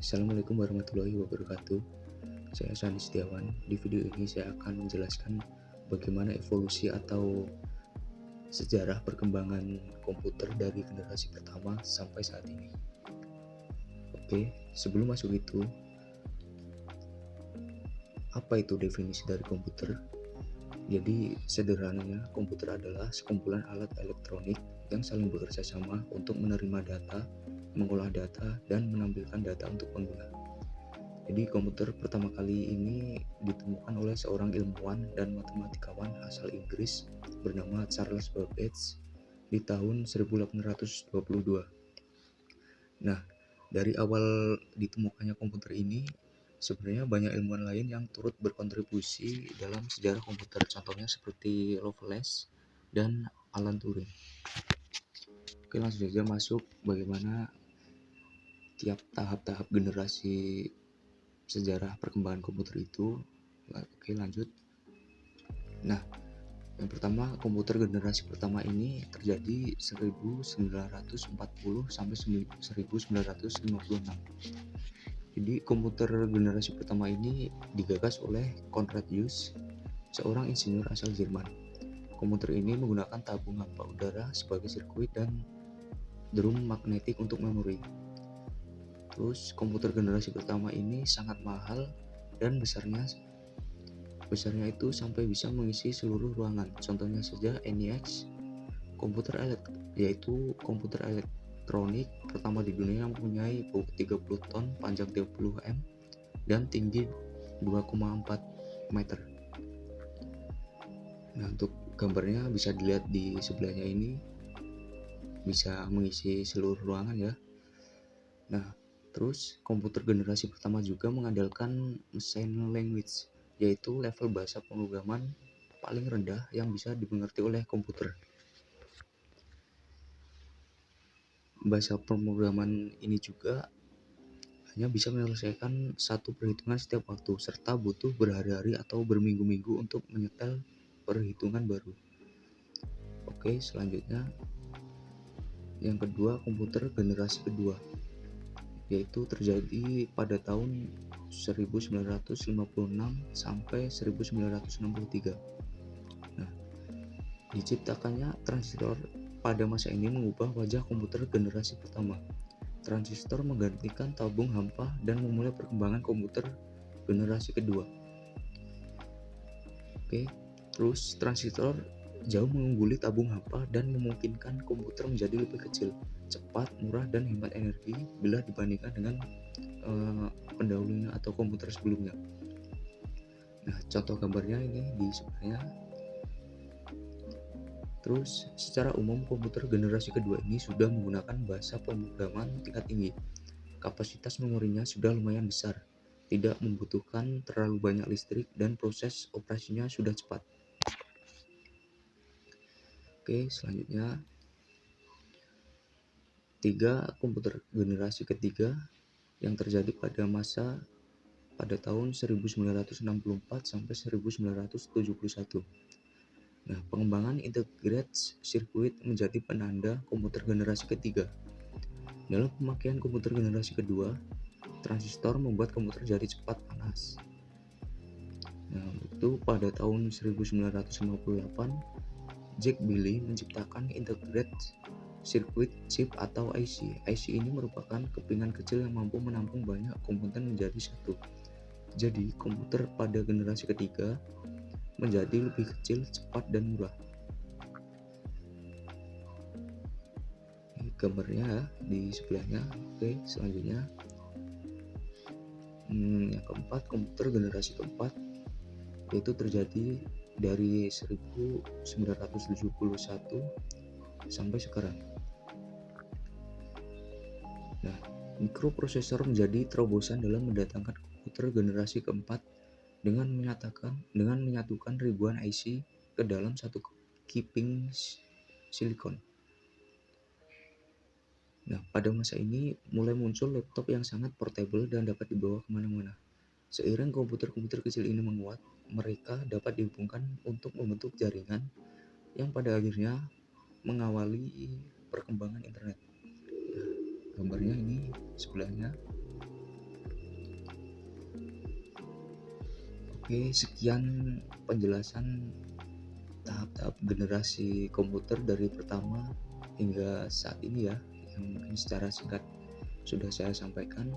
Assalamualaikum warahmatullahi wabarakatuh. Saya Sandi Setiawan. Di video ini saya akan menjelaskan bagaimana evolusi atau sejarah perkembangan komputer dari generasi pertama sampai saat ini. Oke, sebelum masuk itu, apa itu definisi dari komputer? Jadi sederhananya, komputer adalah sekumpulan alat elektronik yang saling bekerja sama untuk menerima data, mengolah data, dan menampilkan data untuk pengguna. Jadi komputer pertama kali ini ditemukan oleh seorang ilmuwan dan matematikawan asal Inggris bernama Charles Babbage di tahun 1822. Nah, dari awal ditemukannya komputer ini, sebenarnya banyak ilmuwan lain yang turut berkontribusi dalam sejarah komputer. Contohnya seperti Lovelace dan Alan Turing. Oke, langsung saja masuk bagaimana tiap tahap-tahap generasi sejarah perkembangan komputer itu. Oke, lanjut. Nah, yang pertama, komputer generasi pertama ini terjadi 1940 sampai 1956. Jadi komputer generasi pertama ini digagas oleh Konrad Zuse, seorang insinyur asal Jerman. Komputer ini menggunakan tabung hampa udara sebagai sirkuit dan drum magnetik untuk memori. Terus komputer generasi pertama ini sangat mahal dan besarnya itu sampai bisa mengisi seluruh ruangan. Contohnya saja NEX, yaitu komputer elektronik pertama di dunia yang mempunyai bobot 30 ton, panjang 30 m, dan tinggi 2,4 meter. Nah, untuk gambarnya bisa dilihat di sebelahnya ini, bisa mengisi seluruh ruangan ya. Nah, terus komputer generasi pertama juga mengandalkan machine language, yaitu level bahasa pemrograman paling rendah yang bisa dimengerti oleh komputer. Bahasa pemrograman ini juga hanya bisa menyelesaikan satu perhitungan setiap waktu, serta butuh berhari-hari atau berminggu-minggu untuk menyetel perhitungan baru. Oke, selanjutnya yang kedua, komputer generasi kedua, yaitu terjadi pada tahun 1956 sampai 1963. Nah, diciptakannya transistor pada masa ini mengubah wajah komputer generasi pertama. Transistor menggantikan tabung hampa dan memulai perkembangan komputer generasi kedua. Oke, terus transistor jauh mengungguli tabung hampa dan memungkinkan komputer menjadi lebih kecil, cepat, murah, dan hemat energi bila dibandingkan dengan pendahulunya atau komputer sebelumnya. Nah, contoh gambarnya ini di sebelahnya. Terus, secara umum komputer generasi kedua ini sudah menggunakan bahasa pemrograman tingkat tinggi. Kapasitas memorinya sudah lumayan besar, tidak membutuhkan terlalu banyak listrik, dan proses operasinya sudah cepat. Oke, selanjutnya komputer generasi ketiga yang terjadi pada tahun 1964 sampai 1971. Nah, pengembangan integrated circuit menjadi penanda komputer generasi ketiga. Dalam pemakaian komputer generasi kedua, transistor membuat komputer jadi cepat panas. Nah, itu pada tahun 1958, Jack Billy menciptakan integrated circuit chip atau IC. IC ini merupakan kepingan kecil yang mampu menampung banyak komponen menjadi satu. Jadi, komputer pada generasi ketiga menjadi lebih kecil, cepat, dan murah. Ini gambarnya di sebelahnya. Oke, selanjutnya yang keempat, komputer generasi keempat, yaitu terjadi dari 1971 sampai sekarang. Nah, mikroprosesor menjadi terobosan dalam mendatangkan komputer generasi keempat dengan menyatukan ribuan IC ke dalam satu keping silikon. Nah, pada masa ini mulai muncul laptop yang sangat portable dan dapat dibawa kemana-mana. Seiring komputer-komputer kecil ini menguat, mereka dapat dihubungkan untuk membentuk jaringan yang pada akhirnya mengawali perkembangan internet. Nah, gambarnya ini sebelahnya. Oke, sekian penjelasan tahap-tahap generasi komputer dari pertama hingga saat ini ya, yang mungkin secara singkat sudah saya sampaikan.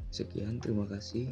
Sekian, terima kasih.